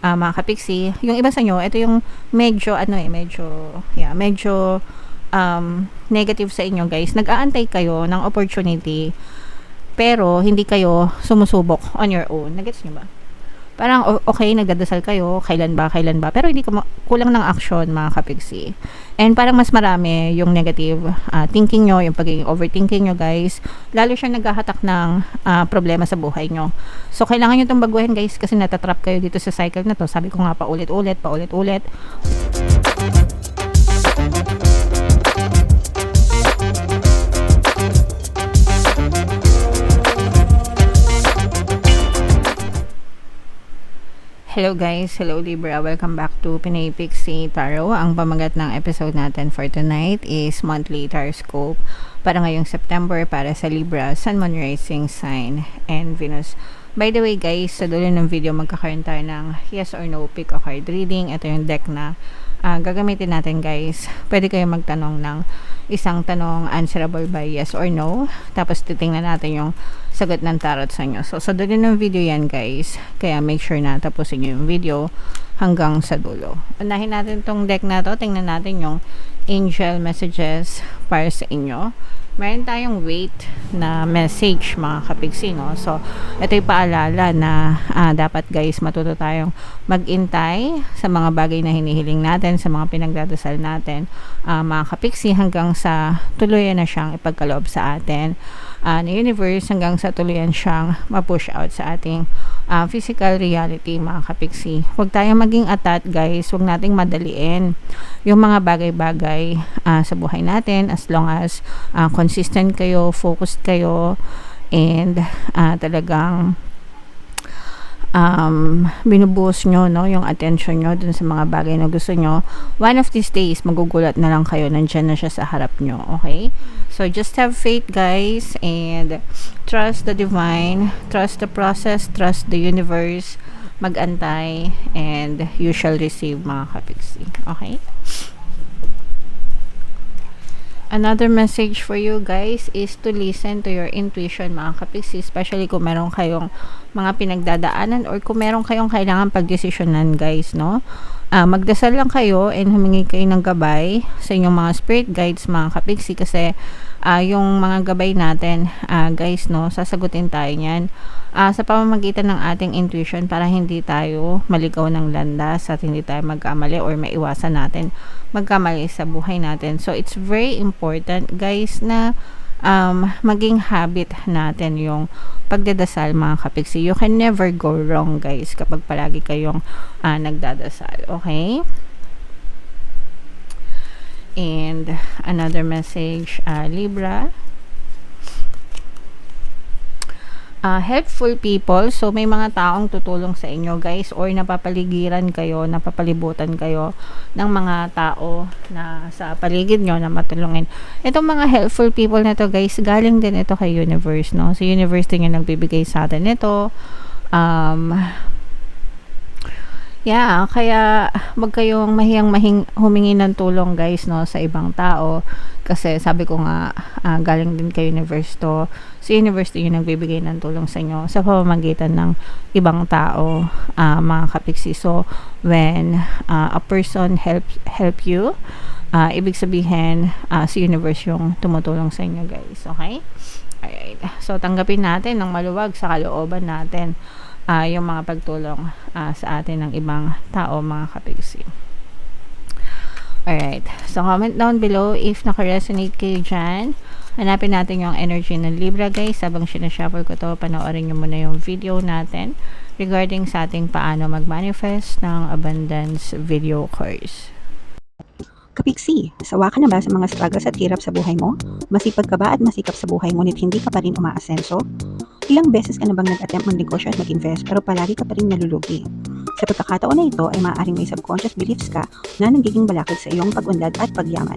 mga kapiksi. Yung iba sa inyo, ito yung medyo, medyo negative sa inyo guys. Nag-aantay kayo ng opportunity, pero hindi kayo sumusubok on your own. Nagets nyo ba? Parang okay, nagdadasal kayo, kailan ba, pero hindi ka kulang ng action mga kapiksi. And parang mas marami yung negative thinking nyo, yung pagiging overthinking nyo guys. Lalo siya naghahatak ng problema sa buhay nyo. So kailangan nyo itong baguhin guys, kasi natatrap kayo dito sa cycle na to. Sabi ko nga, paulit-ulit. Hello guys, hello Libra, welcome back to Pinay Pixie Tarot. Ang pamagat ng episode natin for tonight is monthly horoscope para ngayong September para sa Libra, Sun, Moon, Rising Sign, and Venus. By the way guys, sa dulo ng video magkakaroon tayo ng yes or no pick a card reading. Ito yung deck na gagamitin natin guys. Pwede kayo magtanong ng isang tanong answerable by yes or no. Tapos titingnan natin yung sagot ng tarot sa inyo. So sa dulo ng video yan guys. Kaya make sure na tapusin nyo yung video hanggang sa dulo. Unahin natin tong deck na to. Tingnan natin yung angel messages para sa inyo. Meron tayong wait na message mga kapigsi, no? So, ito yung paalala na dapat guys matuto tayong mag-intay sa mga bagay na hinihiling natin, sa mga pinagdadasal natin, mga kapigsi, hanggang sa tuluyan na siyang ipagkaloob sa atin na universe, hanggang sa tuluyan siyang ma-push out sa ating physical reality mga kapigsi. Huwag tayong maging atat guys, huwag nating madaliin yung mga bagay-bagay sa buhay natin, as long as consistent kayo, focused kayo, and talagang binubuhos nyo yung attention nyo dun sa mga bagay na gusto nyo. One of these days magugulat na lang kayo, nandyan na siya sa harap nyo. Okay, so just have faith guys, and trust the divine, trust the process, trust the universe, mag-antay, and you shall receive mga kapiksi. Okay, another message for you guys is to listen to your intuition mga kapiksi, especially kung meron kayong mga pinagdadaanan or kung meron kayong kailangan pagdesisyonan guys, no? Magdasal lang kayo and humingi kayo ng gabay sa inyong mga spirit guides mga kapiksi, kasi yung mga gabay natin guys, no, sasagutin tayo niyan sa pamamagitan ng ating intuition, para hindi tayo maligaw ng landas at hindi tayo magkamali or maiwasan natin magkamali sa buhay natin. So it's very important guys na maging habit natin yung pagdadasal mga kapiksi. You can never go wrong guys kapag palagi kayong nagdadasal. Okay, and another message Libra, helpful people. So may mga taong tutulong sa inyo guys, or napapaligiran kayo, napapalibutan kayo ng mga tao na sa paligid nyo na matulungin. Itong mga helpful people na to guys, galing din ito kay universe, no? So universe din yung nagbibigay sa atin ito. Kaya wag kayong mahiyang humingi ng tulong guys, no, sa ibang tao, kasi sabi ko nga galing din kay universe to. So universe din yung nagbibigay ng tulong sa inyo sa pamamagitan ng ibang tao mga kapiksi. So when a person help you, ibig sabihin si universe yung tumutulong sa inyo guys. Okay, alright, so tanggapin natin ng maluwag sa kalooban natin yung mga pagtulong sa atin ng ibang tao mga kapiksi. Alright, so comment down below if naka-resonate kayo dyan. Hanapin natin yung energy ng Libra guys. Habang sinashuffle ko to, panoorin nyo muna yung video natin regarding sa ating paano mag-manifest ng abundance video course. Kapiksi, sawa ka na ba sa mga struggles at hirap sa buhay mo? Masipag ka ba at masikap sa buhay ngunit hindi ka pa rin umaasenso? Ilang beses ka na bang nag-attempt mag-negosyo at mag-invest pero palagi ka pa rin nalulugi? Sa pagkakataon na ito ay maaaring may subconscious beliefs ka na nagiging balakid sa iyong pag-unlad at pagyaman.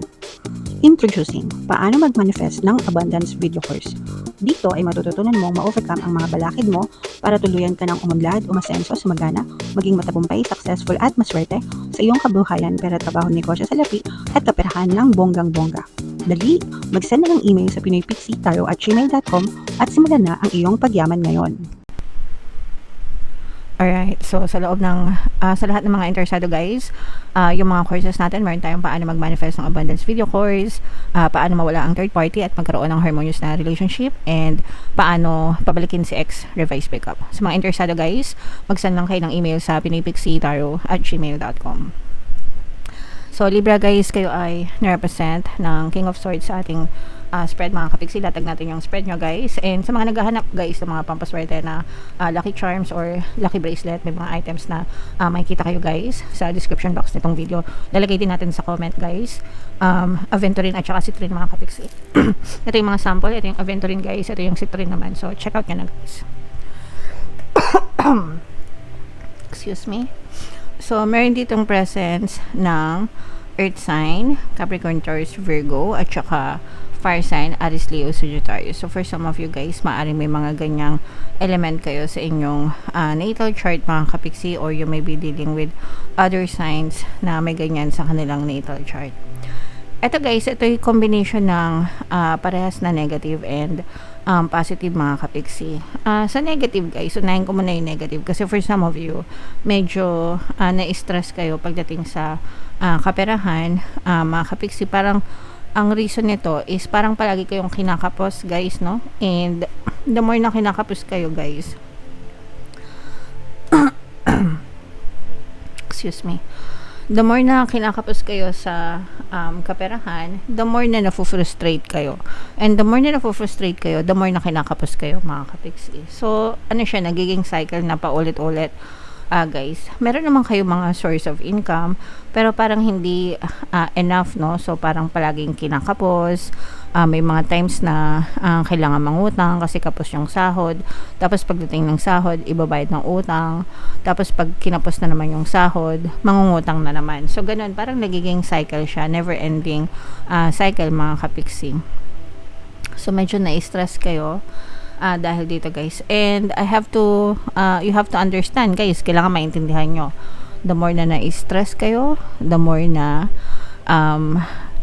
Introducing, paano mag-manifest ng abundance video course. Dito ay matututunan mong ma-overcome ang mga balakid mo para tuluyan ka ng umunlad, umasenso, sumagana, maging matagumpay, successful at maswerte sa iyong kabuhayan, pera, trabaho, negosyo sa lapi at kaperahan ng bonggang-bongga. Dali, mag-send na ng email sa pinoypixie@gmail.com at simulan na ang iyong pagyaman ngayon. Alright, so sa loob ng, sa lahat ng mga interesado guys, yung mga courses natin, meron tayong paano mag-manifest ng abundance video course, paano mawala ang third party at magkaroon ng harmonious na relationship, and paano pabalikin si ex revised breakup. Sa mga interesado guys, mag-send lang kayo ng email sa pinaypixitarot@gmail.com. So, Libra guys, kayo ay na-represent ng King of Swords sa ating spread, mga kapiksi. Latag natin yung spread nyo guys. And sa mga naghahanap guys ng mga pampaswerte na lucky charms or lucky bracelet, may mga items na makikita kayo guys sa description box nitong video. Lalagay din natin sa comment guys. Aventurine at saka Citrine, mga kapiksi. Ito yung mga sample. Ito yung Aventurine guys. Ito yung Citrine naman. So, check out nyo na guys. Excuse me. So, meron ditong presence ng Earth sign, Capricorn, Taurus, Virgo, at saka fire sign, Aries, Leo, Sagittarius. So, for some of you guys, maaaring may mga ganyang element kayo sa inyong natal chart, mga kapiksi, or you may be dealing with other signs na may ganyan sa kanilang natal chart. Ito guys, ito yung combination ng parehas na negative and positive, mga kapiksi. Sa negative guys, unahin ko muna yung negative kasi for some of you, medyo na-stress kayo pagdating sa kaperahan, mga kapiksi. Parang ang reason nito is parang palagi kayong kinakapos guys, no? And the more na kinakapos kayo guys, excuse me, the more na kinakapos kayo sa kaperahan, the more na nafu-frustrate kayo. And the more na nafu-frustrate kayo, the more na kinakapos kayo, mga kapiksi. So, ano siya, nagiging cycle na paulit-ulit. Guys, meron naman kayo mga source of income, pero parang hindi enough, no? So, parang palaging kinakapos. May mga times na kailangan mangutang kasi kapos yung sahod. Tapos, pagdating ng sahod, ibabayad ng utang. Tapos, pag kinapos na naman yung sahod, mangungutang na naman. So, ganun, parang nagiging cycle siya. Never-ending cycle, mga kapiksi. So, medyo na-stress kayo dahil dito guys, and I have to you have to understand guys, kailangan maintindihan nyo, the more na na-stress kayo, the more na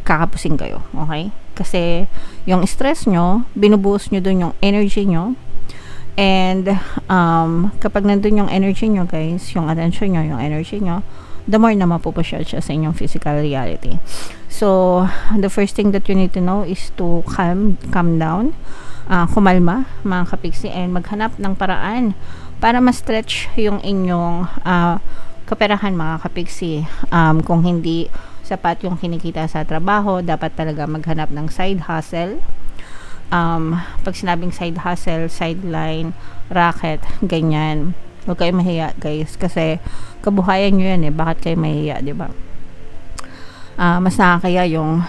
kakapusin kayo, okay? Kasi yung stress nyo, binubuhos nyo dun yung energy nyo, and kapag nandun yung energy nyo guys, yung attention nyo, yung energy nyo, the more na mapupush siya sa inyong physical reality. So the first thing that you need to know is to calm down, kumalma, mga kapiksi, and maghanap ng paraan para ma-stretch yung inyong kaperahan, mga kapiksi. Kung hindi sapat yung kinikita sa trabaho, dapat talaga maghanap ng side hustle. Pag sinabing side hustle, sideline, racket, ganyan. Huwag kayo mahiya guys, kasi kabuhayan nyo yan bakit kayo mahiya, diba? Mas nakakaya yung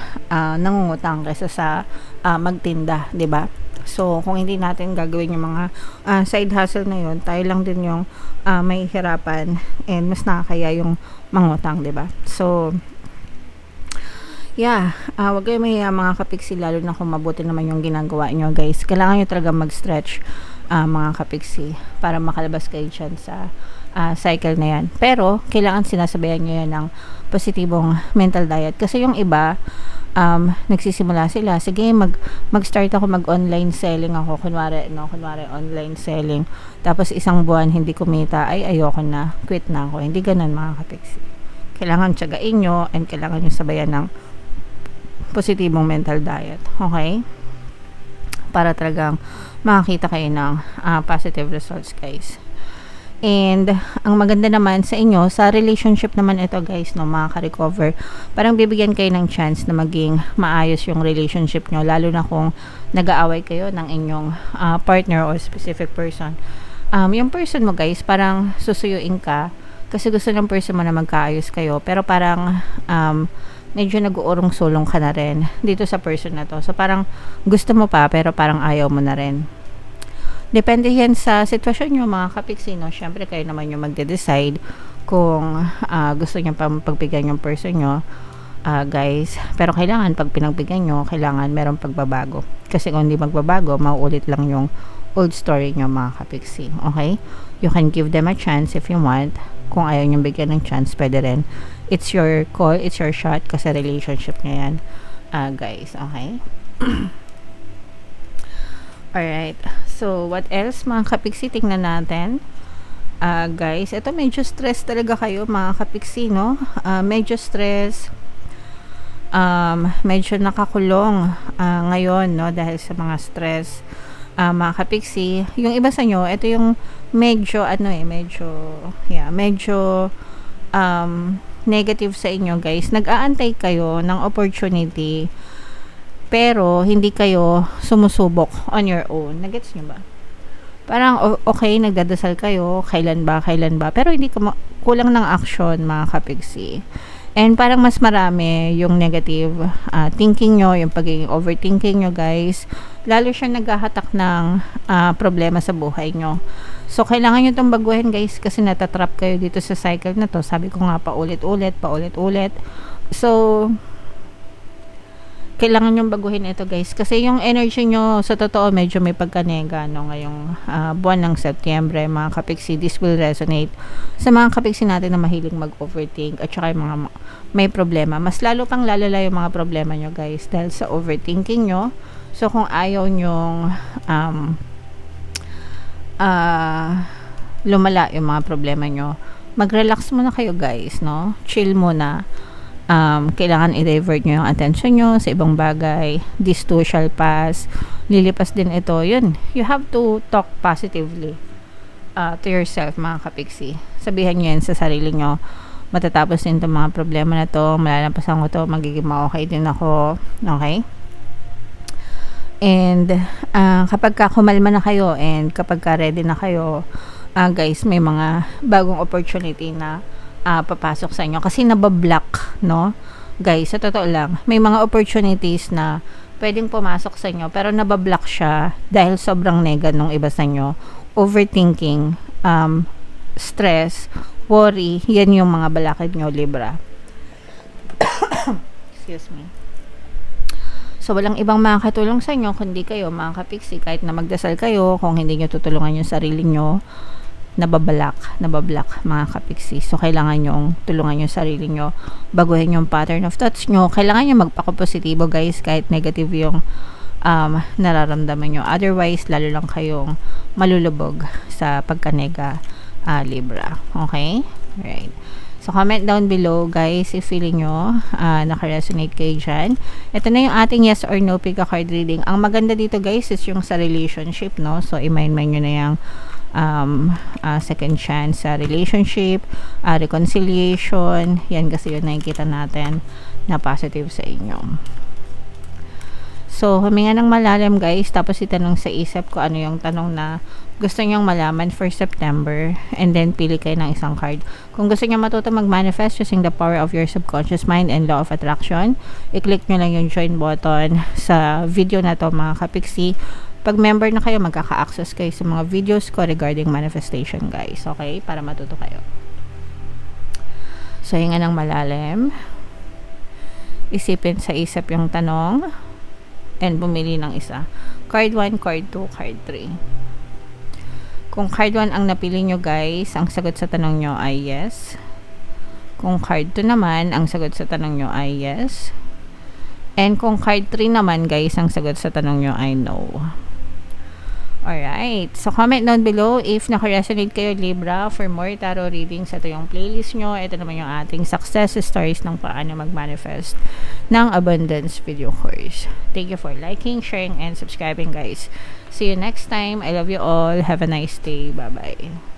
nangungutang kaysa sa magtinda, diba? So, kung hindi natin gagawin yung mga side hustle na yun, tayo lang din yung may hirapan, and mas nakakaya yung mangutang, diba? So, yeah, wag kayo mahiya, mga kapiksi, lalo na kung mabuti naman yung ginagawa nyo guys. Kailangan nyo talaga mag-stretch, mga kapiksi, para makalabas kayo dyan sa cycle na yan. Pero, kailangan sinasabayan nyo yan ng positibong mental diet. Kasi yung iba, nagsisimula sila, sige, mag-start ako, mag-online selling ako, kunwari online selling, tapos isang buwan hindi kumita, ay ayoko na, quit na ako. Hindi ganun, mga kapiksi. Kailangan tiyagain nyo, and kailangan nyo sabayan ng positibong mental diet, okay? Para talagang makakita kayo ng positive results guys. And ang maganda naman sa inyo, sa relationship naman ito guys, no, makaka-recover. Parang bibigyan kayo ng chance na maging maayos yung relationship nyo, lalo na kung nag-aaway kayo ng inyong partner or specific person. Yung person mo guys, parang susuyuin ka kasi gusto ng person mo na magkaayos kayo, pero parang medyo nag-uurong sulong ka na rin dito sa person na to. So parang gusto mo pa, pero parang ayaw mo na rin. Depende yan sa sitwasyon nyo, mga kapiksi, no? Syempre, kayo naman yung magde-decide kung gusto nyo pang pagbigyan yung person nyo, guys. Pero kailangan, pag pinagbigyan nyo, kailangan merong pagbabago. Kasi kung hindi magbabago, mauulit lang yung old story nyo, mga kapiksi. Okay? You can give them a chance if you want. Kung ayaw nyo bigyan ng chance, pwede rin. It's your call, it's your shot, kasi relationship nyo yan, guys. Okay? Alright. So, what else, mga kapiksi, tingnan natin. guys, ito medyo stress talaga kayo mga kapiksi, no? Medyo stress, medyo nakakulong ngayon, no? Dahil sa mga stress, mga kapiksi. Yung iba sa nyo, ito yung medyo, medyo negative sa inyo, guys. Nag-aantay kayo ng opportunity, pero hindi kayo sumusubok on your own. Nagets nyo ba? Parang okay, nagdadasal kayo, kailan ba, pero hindi kulang ng action, mga kapigsi. And parang mas marami yung negative thinking nyo, yung pagiging overthinking nyo, guys. Lalo siya naghahatak ng problema sa buhay nyo. So, kailangan nyo itong baguhin, guys, kasi natatrap kayo dito sa cycle na to. Sabi ko nga, paulit-ulit. So, kailangan nyo baguhin ito, guys, kasi yung energy nyo sa totoo medyo may pagkanega, no, ngayong buwan ng Setyembre, mga kapiksi. This will resonate sa mga kapiksi natin na mahilig mag-overthink at saka yung mga may problema. Mas lalo pang lalala yung mga problema nyo, guys, dahil sa overthinking nyo. So kung ayaw nyong lumala yung mga problema nyo, mag-relax muna kayo, guys, no? Chill muna. Kailangan i-divert nyo yung attention nyo sa ibang bagay. This too shall pass. Lilipas din ito. Yun. You have to talk positively to yourself, mga kapiksi. Sabihan nyo yan sa sarili nyo. Matatapos din itong mga problema na to. Malalampasan ko to. Magiging ma-okay din ako. Okay? And kapag kumalma na kayo and kapag ready na kayo, guys, may mga bagong opportunity na papasok sa inyo kasi nabablock, no, guys, sa totoo lang may mga opportunities na pwedeng pumasok sa inyo pero nabablock siya dahil sobrang nega nung iba sa inyo, overthinking, stress, worry. Yan yung mga balakid nyo, Libra. Excuse me. So walang ibang makakatulong sa inyo kundi kayo, mga kapiksi. Kahit na magdasal kayo, kung hindi nyo tutulungan yung sarili nyo, nabablock, mga kapiksi. So, kailangan nyong tulungan yung sarili nyo, baguhin yung pattern of thoughts nyo. Kailangan nyo magpaka-positibo, guys, kahit negative yung nararamdaman nyo. Otherwise, lalo lang kayong malulubog sa pagkanega, Libra. Okay? Alright. So, comment down below, guys, if feeling nyo naka-resonate kayo dyan. Ito na yung ating yes or no pick a card reading. Ang maganda dito, guys, is yung sa relationship, no? So, i-mind nyo na yung second chance sa relationship, reconciliation. Yan kasi yun nakikita natin na positive sa inyo. So, huminga ng malalim, guys, tapos itanong sa isip ko ano yung tanong na gusto nyong malaman for September, and then pili kayo ng isang card. Kung gusto nyo matuto mag-manifest using the power of your subconscious mind and law of attraction, i-click nyo lang yung join button sa video na to, mga kapiksi. Pag member na kayo, magkaka-access kayo sa mga videos ko regarding manifestation, guys. Okay? Para matuto kayo. So, hinga ng malalim. Isipin sa isip yung tanong. And bumili ng isa. Card 1, card 2, card 3. Kung card 1 ang napili nyo, guys, ang sagot sa tanong nyo ay yes. Kung card 2 naman, ang sagot sa tanong nyo ay yes. And kung card 3 naman, guys, ang sagot sa tanong nyo ay no. Alright. So, comment down below if naka-resonate kayo, Libra, for more tarot readings. Ito yung playlist nyo. Ito naman yung ating success stories ng paano mag-manifest ng abundance video course. Thank you for liking, sharing, and subscribing, guys. See you next time. I love you all. Have a nice day. Bye-bye.